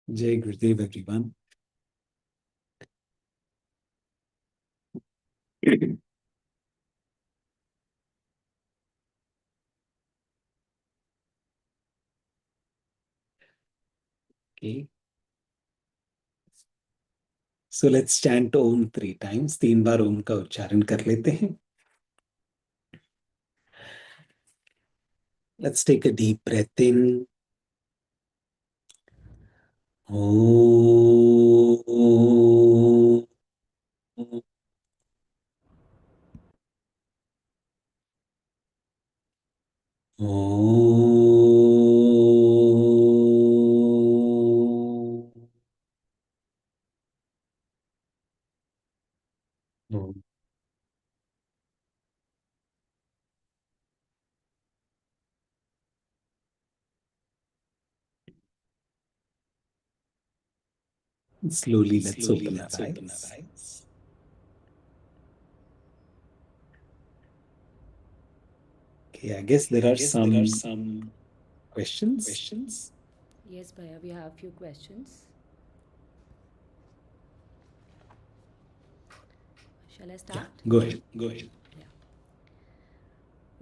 Jai Gurudev, everyone. Okay. So let's chant Om 3 times. 3 bar Om का उच्चारण कर लेते हैं. Let's take a deep breath in. Om. Om. Slowly, let's open our eyes. Okay, I guess there are some questions. Yes, Bhaiya, we have a few questions. Shall I Yeah, start? go ahead. Yeah.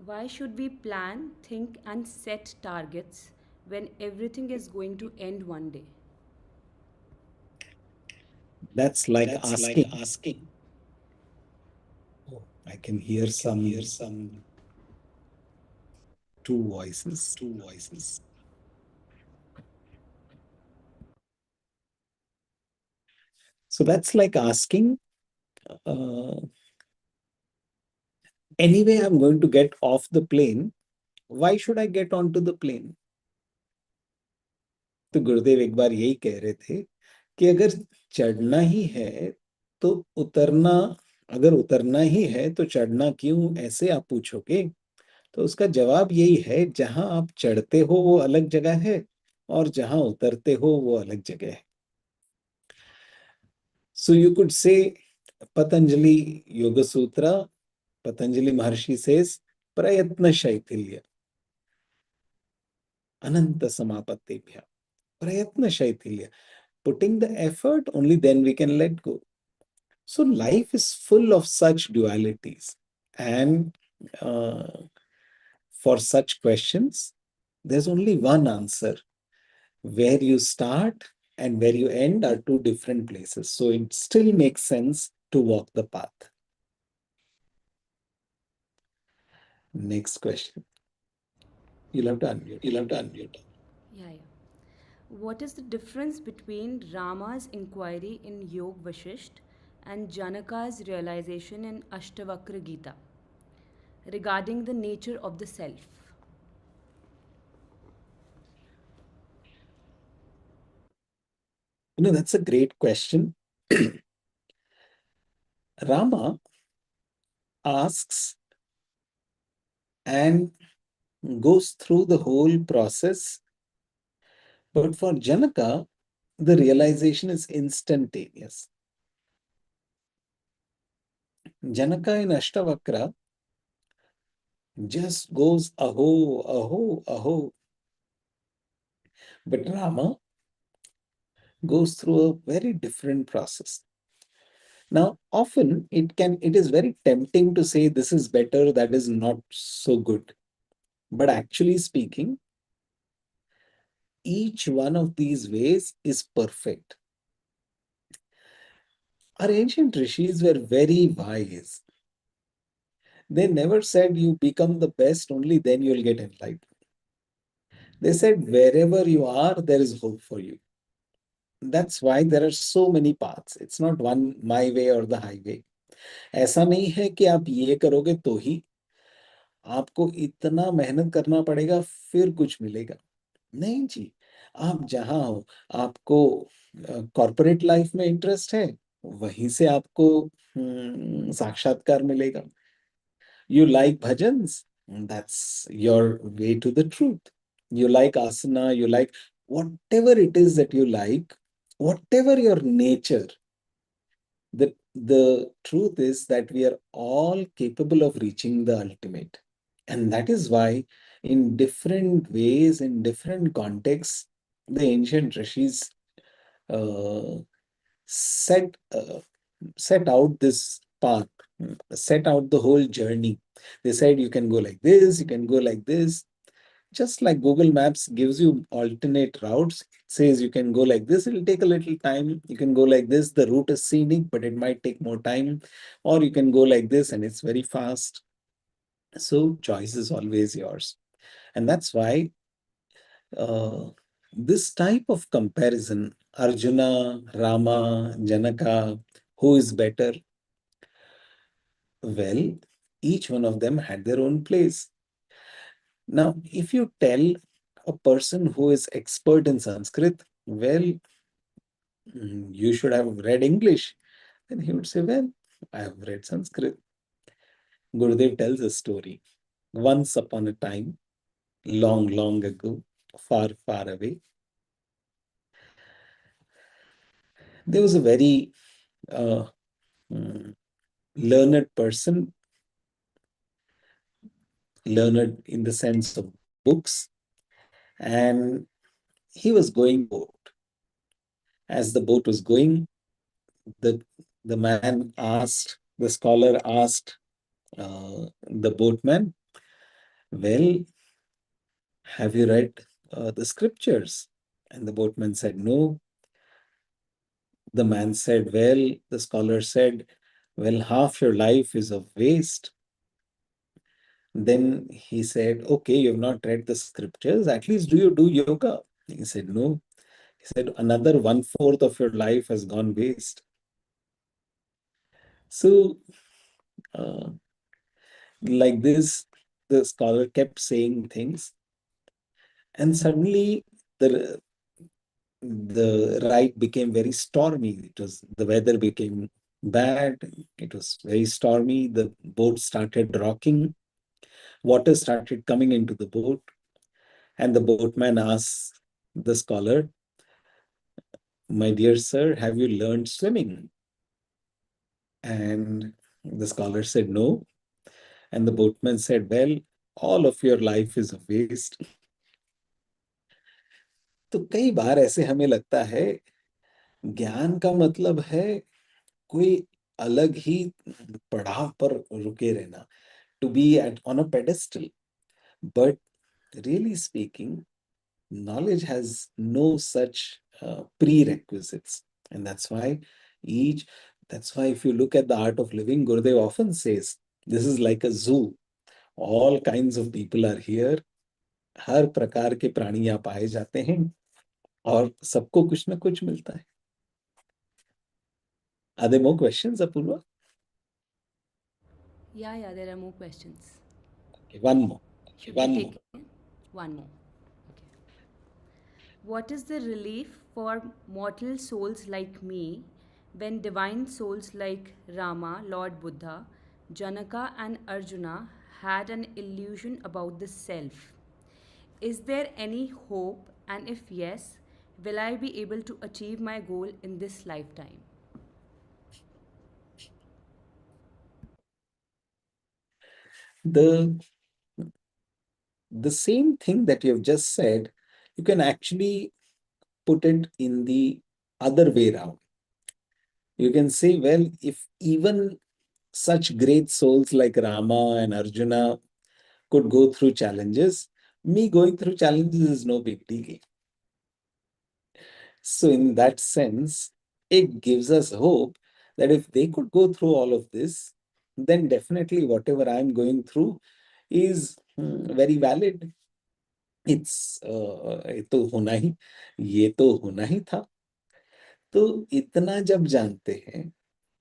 Why should we plan, think, and set targets when everything is going to end one day? That's like asking. Oh, I can hear some two voices. So that's like asking, uh, anyway, I'm going to get off the plane. Why should I get onto the plane? तो गुरुदेव एक बार यही कह रहे थे कि अगर चढ़ना ही है तो उतरना, अगर उतरना ही है तो चढ़ना क्यों, ऐसे आप पूछोगे तो उसका जवाब यही है, जहां आप चढ़ते हो वो अलग जगह है और जहां उतरते हो वो अलग जगह है. So you could say Patanjali Yoga Sutra, Patanjali Maharshi says, Prayatna Shaithilya, Ananta Samapattebhya. Prayatna Shaithilya. Putting the effort, only then we can let go. So life is full of such dualities. And uh, for such questions, there's only one answer. Where you start and where you end are two different places. So it still makes sense to walk the path. Next question. You'll have to unmute. Yeah, yeah. What is the difference between Rama's inquiry in Yog Vashisht and Janaka's realization in Ashtavakra Gita regarding the nature of the self? That's a great question. Rama asks and goes through the whole process, but for Janaka, the realization is instantaneous. Janaka in Ashtavakra just goes aho, aho, aho. But Rama goes through a very different process. Now, often it is very tempting to say this is better, that is not so good. But actually speaking, each one of these ways is perfect. Our ancient rishis were very wise. They never said you become the best, only then you'll get enlightened. They said wherever you are, there is hope for you. That's why there are so many paths. It's not one my way or the highway. ऐसा नहीं है कि आप ये करोगे तो ही, आपको इतना मेहनत करना पड़ेगा फिर कुछ मिलेगा. नहीं जी, आप जहां हो, आपको कॉर्पोरेट लाइफ में इंटरेस्ट है, वहीं से आपको साक्षात्कार मिलेगा. You like bhajans, that's your way to the truth. You like asana, you like whatever it is that you like, whatever your nature. The truth is that we are all capable of reaching the ultimate. And that is why, in different ways, in different contexts, the ancient rishis uh, set set out this path, set out the whole journey. They said you can go like this, you can go like this. Just like Google Maps gives you alternate routes, it says you can go like this, it'll take a little time. You can go like this, the route is scenic, but it might take more time. Or you can go like this and it's very fast. So choice is always yours. And that's why uh, this type of comparison, Arjuna, Rama, Janaka, who is better? Well, each one of them had their own place. Now, if you tell a person who is expert in Sanskrit, well, you should have read English, then he would say, well, I have read Sanskrit. Gurudev tells a story. Once upon a time, long, long ago, far, far away, there was a very uh, mm, learned person, learned in the sense of books, and he was going on a boat. As the boat was going, the the man asked, the scholar asked the boatman, well, have you read the scriptures? And the boatman said, no. The man said, well, the scholar said, well, half your life is of waste. Then he said, okay, you've not read the scriptures. At least do you do yoga? He said, no. He said, another one-fourth of your life has gone waste. So, uh, like this, the scholar kept saying things, and suddenly the ride became very stormy. It was the weather became bad. It was very stormy. The boat started rocking. Water started coming into the boat, and the boatman asked the scholar, "My dear sir, have you learned swimming?" And the scholar said, "No." And the boatman said, "Well, all of your life is a waste." तो कई बार ऐसे हमें लगता है ज्ञान का मतलब है कोई अलग ही पड़ाव पर रुके रहना, to be at on a pedestal. But really speaking, knowledge has no such prerequisites. And each, that's why if you look at the art of living, Gurudev often says, this is like a zoo. All kinds of people are here. हर प्रकार के प्राणी यहाँ पाए जाते हैं और सबको कुछ ना कुछ मिलता है. Are there more questions, Apurva? Yeah, there are more questions. Okay, one more. Should we take one more? Okay. What is the relief for mortal souls like me when divine souls like Rama, Lord Buddha, Janaka, and Arjuna had an illusion about the self? Is there any hope? And if yes, will I be able to achieve my goal in this lifetime? The the same thing that you have just said, you can actually put it in the other way around. You can say, well, if even such great souls like Rama and Arjuna could go through challenges, me going through challenges is no big deal. So, in that sense, it gives us hope that if they could go through all of this, then definitely whatever I'm going through is very valid. It's ये तो होना ही था. तो इतना जब जानते हैं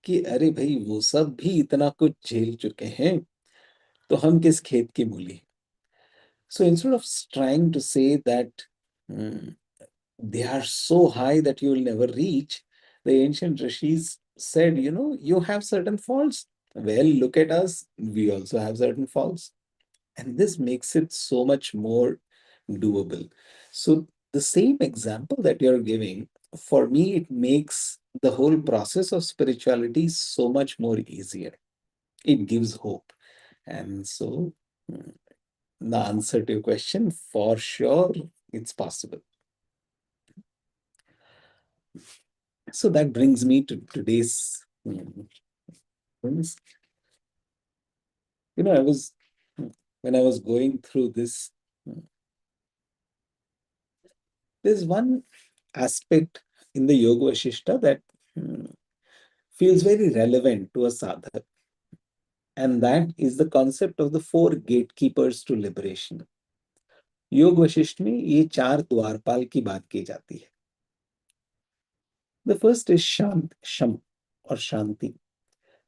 कि अरे भाई वो सब भी इतना कुछ झेल चुके हैं, तो हम किस खेत की मूली. So instead of trying to say that mm, they are so high that you will never reach, the ancient rishis said, you have certain faults. Well, look at us. We also have certain faults. And this makes it so much more doable. So the same example that you're giving, for me, it makes the whole process of spirituality so much more easier. It gives hope. And so the answer to your question, for sure, it's possible. So that brings me to today's things. I was when I was going through this, there's one aspect in the Yoga Vasishta that feels very relevant to a sadhak, and that is the concept of the four gatekeepers to liberation. योग वशिष्ठ में ये चार द्वारपाल की बात की जाती है. द फर्स्ट इज शांत, शम और शांति.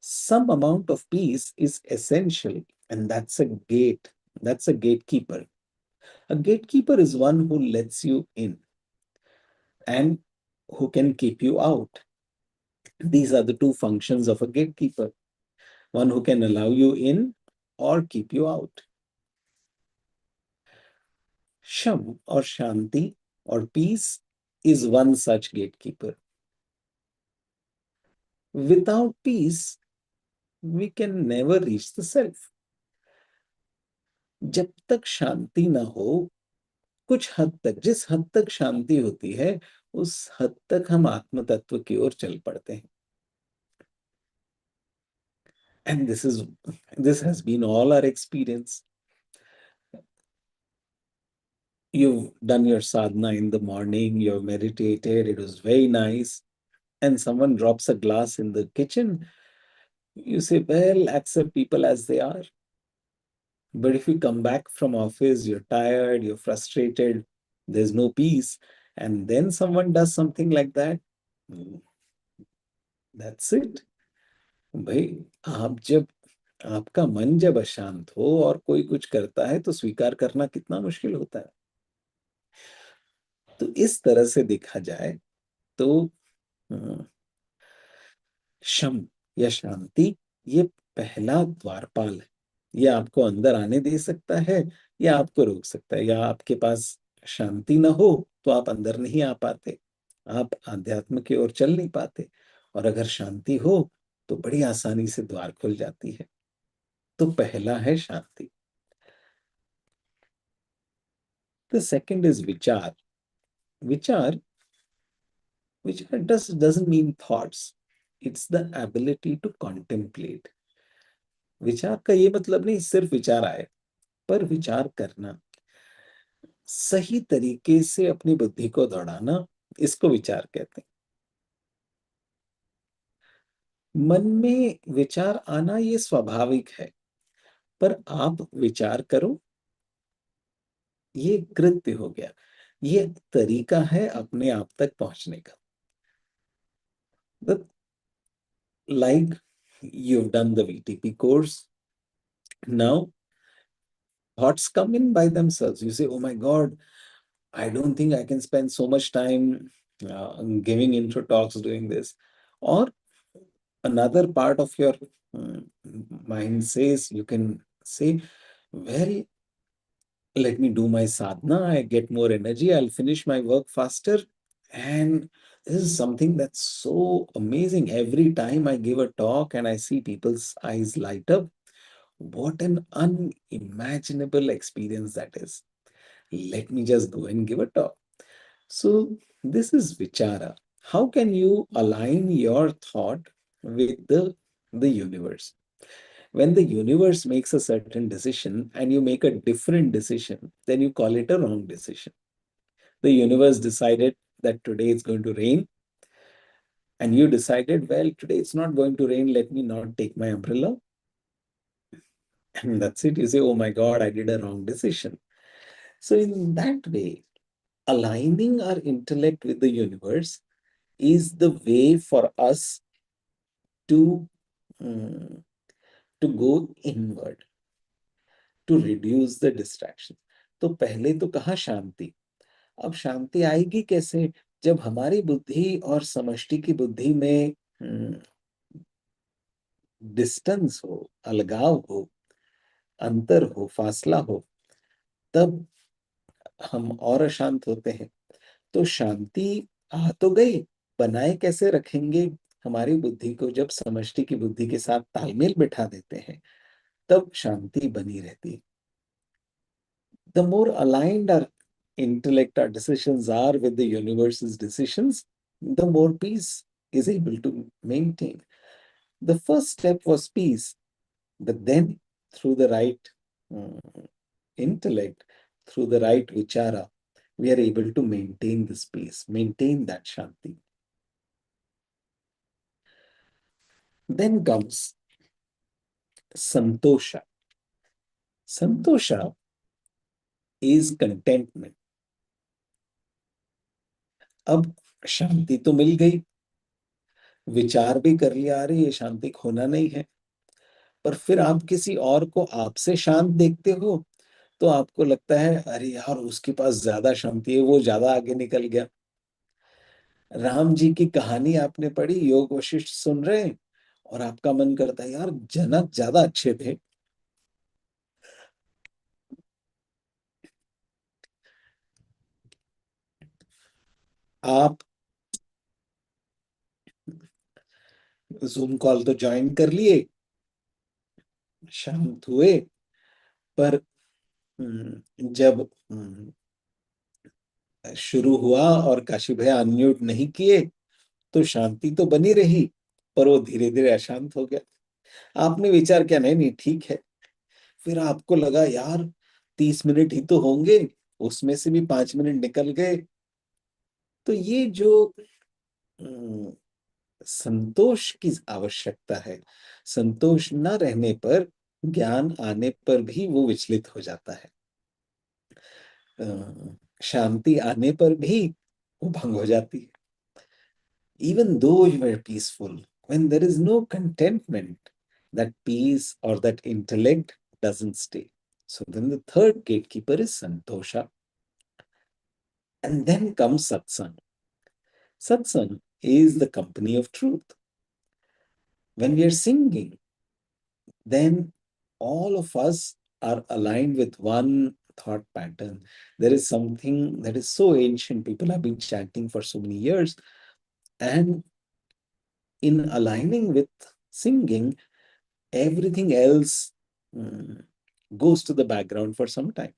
Some amount of peace is essential, and that's a gatekeeper. A gatekeeper is one who lets you in and who can keep you out. These are the two functions of a gatekeeper: one who can allow you in or keep you out. Sham or Shanti or peace is one such gatekeeper. Without peace, we can never reach the self. जब तक शांति ना हो, कुछ हद तक, जिस हद तक शांति होती है, उस हद तक हम आत्म तत्व की ओर चल पड़ते हैं. And this has been all our experience. You've done your sadhana in the morning, you've meditated, it was very nice, and someone drops a glass in the kitchen. You say, well, accept people as they are. But if you come back from office, you're tired, you're frustrated, there's no peace, and then someone does something like that, that's it. भाई, आपका मन जब अशांत हो और कोई कुछ करता है तो स्वीकार करना कितना मुश्किल होता है. तो इस तरह से देखा जाए तो शम या शांति ये पहला द्वारपाल है. ये आपको अंदर आने दे सकता है या आपको रोक सकता है. या आपके पास शांति ना हो तो आप अंदर नहीं आ पाते, आप आध्यात्म की ओर चल नहीं पाते. और अगर शांति हो तो बड़ी आसानी से द्वार खुल जाती है. तो पहला है शांति. द सेकंड इज विचार. विचार doesn't mean thoughts. It's the ability to contemplate. विचार का ये मतलब नहीं सिर्फ विचार आए, पर विचार करना, सही तरीके से अपनी बुद्धि को दौड़ाना, इसको विचार कहते हैं. मन में विचार आना ये स्वाभाविक है, पर आप विचार करो, ये कृत्य हो गया. ये तरीका है अपने आप तक पहुंचने का. Like you've done the VTP course, now thoughts come in by themselves. You say, oh my God, I don't think I can spend so much time giving intro talks doing this. Or another part of your mind says, you can say, well, let me do my sadhana, I get more energy, I'll finish my work faster. And this is something that's so amazing. Every time I give a talk and I see people's eyes light up, what an unimaginable experience that is. Let me just go and give a talk. So, this is vichara. How can you align your thought with the universe? When the universe makes a certain decision and you make a different decision, then you call it a wrong decision. The universe decided that today it's going to rain, and you decided, well, today it's not going to rain, let me not take my umbrella. And that's it. You say, oh my God, I did a wrong decision. So, in that way, aligning our intellect with the universe is the way for us to, to go inward, to reduce the distraction. तो पहले तो कहा शांति. अब शांति आएगी कैसे? जब हमारी बुद्धि और समष्टि की बुद्धि में डिस्टेंस हो, अलगाव हो, अंतर हो, फासला हो, तब हम और अशांत होते हैं. तो शांति आ तो गई, बनाए कैसे रखेंगे? हमारी बुद्धि को जब समष्टि की बुद्धि के साथ तालमेल बिठा देते हैं, तब शांति बनी रहती है. The more aligned our intellect, our decisions are with the universe's decisions, the more peace is able to maintain. The first step was peace, but then through the right mm, intellect, through the right vichara, we are able to maintain this peace, maintain that shanti. Then comes santosha. Santosha is contentment. अब शांति तो मिल गई, विचार भी कर लिया, अरे ये शांति खोना नहीं है, पर फिर आप किसी और को आपसे शांत देखते हो तो आपको लगता है अरे यार उसके पास ज्यादा शांति है, वो ज्यादा आगे निकल गया। राम जी की कहानी आपने पढ़ी, योग वशिष्ठ सुन रहे हैं और आपका मन करता है यार जनक ज्यादा अच्छे थे। आप जूम कॉल तो ज्वाइन कर लिए, शांत हुए, पर जब शुरू हुआ और काशी भैया अनम्यूट नहीं किए तो शांति तो बनी रही, पर वो धीरे धीरे अशांत हो गया। आपने विचार किया नहीं नहीं ठीक है, फिर आपको लगा यार 30 मिनट ही तो होंगे, उसमें से भी 5 मिनट निकल गए। तो ये जो अम, संतोष की आवश्यकता है, संतोष न रहने पर, ज्ञान आने पर भी वो विचलित हो जाता है, शांति आने पर भी वो भंग हो जाती है। Even though you are peaceful, when there is no contentment, that peace or that intellect doesn't stay. So then the third gatekeeper is santosha. And then comes satsang. Satsang is the company of truth. When we are singing, then all of us are aligned with one thought pattern. There is something that is so ancient, people have been chanting for so many years. And in aligning with singing, everything else goes to the background for some time.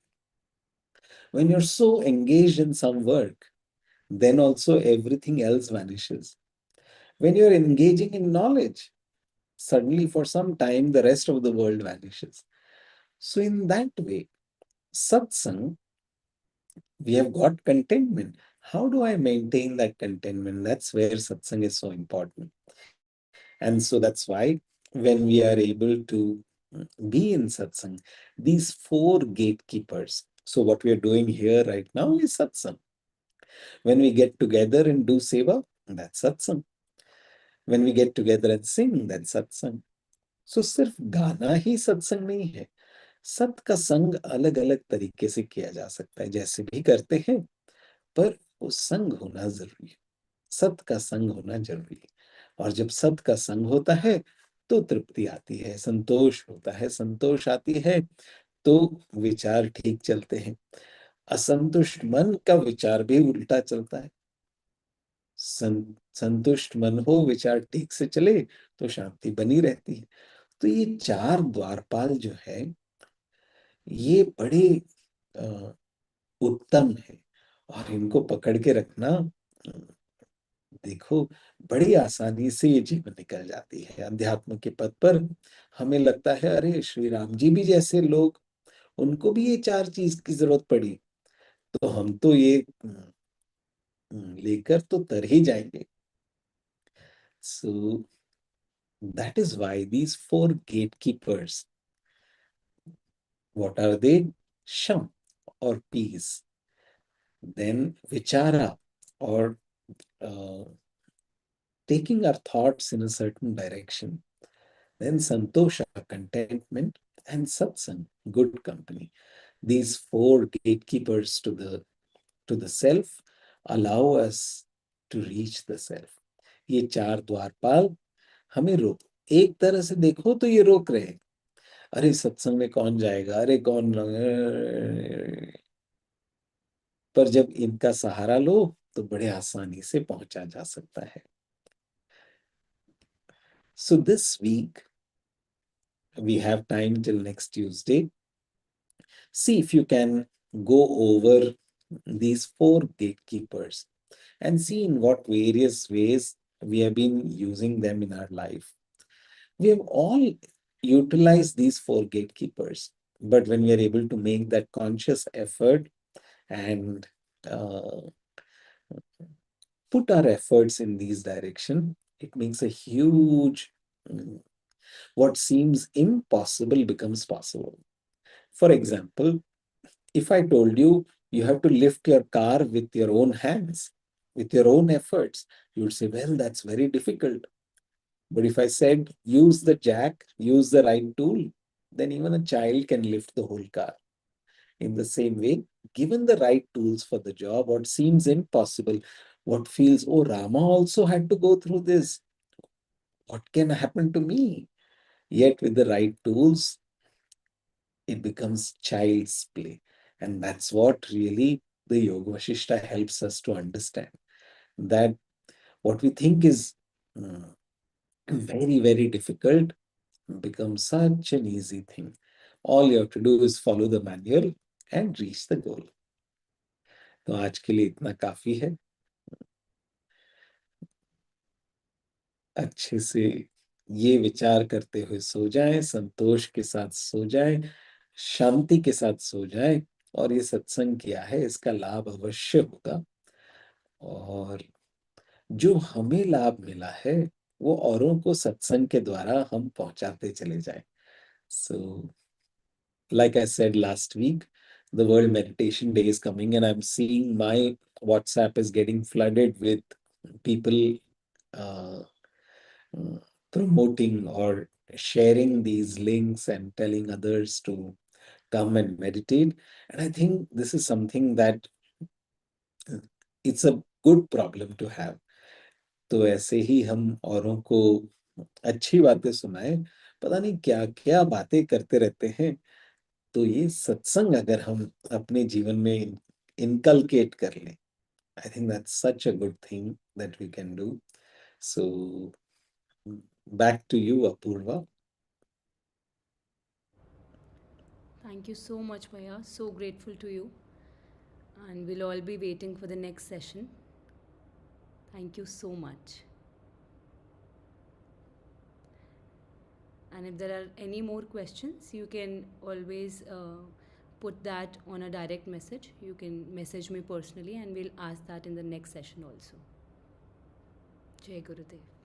When you're so engaged in some work, then also everything else vanishes. When you're engaging in knowledge, suddenly for some time the rest of the world vanishes. So, in that way, satsang, we have got contentment. How do I maintain that contentment? That's where satsang is so important. And so that's why when we are able to be in satsang, these four gatekeepers. So, what we are doing here right now is satsang. When we get together and do seva, that's satsang. When we get together and sing, that's satsang. So, सिर्फ गाना ही सत्संग नहीं है, सत का संग अलग अलग तरीके से किया जा सकता है, जैसे भी करते हैं, पर वो संग होना जरूरी है, सत का संग होना जरूरी है। और जब सत का संग होता है तो तृप्ति आती है, संतोष होता है, संतोष आती है तो विचार ठीक चलते हैं। असंतुष्ट मन का विचार भी उल्टा चलता है। संतुष्ट मन हो, विचार ठीक से चले तो शांति बनी रहती है। तो ये चार द्वारपाल जो है ये बड़े उत्तम है, और इनको पकड़ के रखना, देखो, बड़ी आसानी से ये जीवन निकल जाती है अध्यात्म के पद पर। हमें लगता है अरे श्री राम जी भी जैसे लोग, उनको भी ये चार चीज की जरूरत पड़ी, तो हम तो ये लेकर तो तर ही जाएंगे। So that is why these four gatekeepers, what are they? Sham or peace, then vichara or uh, taking our thoughts in a certain direction, then santosha, contentment, and satsang, good company. These four gatekeepers to the self allow us to reach the self. ये चार द्वारपाल हमें रोक, एक तरह से देखो तो ये रोक रहे हैं, अरे सत्संग में कौन जाएगा, अरे कौन, पर जब इनका सहारा लो तो बड़े आसानी से पहुंचा जा सकता है। So this week we have time till next Tuesday. See if you can go over these four gatekeepers and see in what various ways We have been using them in our life. We have all utilized these four gatekeepers. But when we are able to make that conscious effort and uh, put our efforts in these direction, it makes a huge, mm, what seems impossible becomes possible. For example, if I told you you have to lift your car with your own hands, with your own efforts, you would say, well, that's very difficult. But if I said, use the jack, use the right tool, then even a child can lift the whole car. In the same way, given the right tools for the job, what seems impossible, what feels, oh, Rama also had to go through this. What can happen to me? Yet, with the right tools, it becomes child's play. And that's what really the Yoga Vasishta helps us to understand that what we think is very, very difficult becomes such an easy thing. All you have to do is follow the manual and reach the goal. तो आज के लिए इतना काफी है. अच्छे से ये विचार करते हुए सो जाएं, संतोष के साथ सो जाएं, शांति के साथ सो जाएं, और ये सत्संग किया है इसका लाभ अवश्य होगा. और जो हमें लाभ मिला है वो औरों को सत्संग के द्वारा हम पहुंचाते चले जाएं. सो like I said last week, the World Meditation Day is coming, and I'm seeing my WhatsApp is getting flooded with people uh, promoting or sharing these links and telling others to come and meditate. And I think this is something that it's a good problem to have. तो ऐसे ही हम औरों को अच्छी बातें सुनाए, पता नहीं क्या क्या बातें करते रहते हैं. तो ये सत्संग अगर हम अपने जीवन में इनकलकेट कर लें, I think that's such a good thing that we can do. So back to you Apoorva. Thank you so much, Maya. So grateful to you. And we'll all be waiting for the next session. Thank you so much. And if there are any more questions, you can always put that on a direct message. You can message me personally, and we'll ask that in the next session also. Jai Gurudev.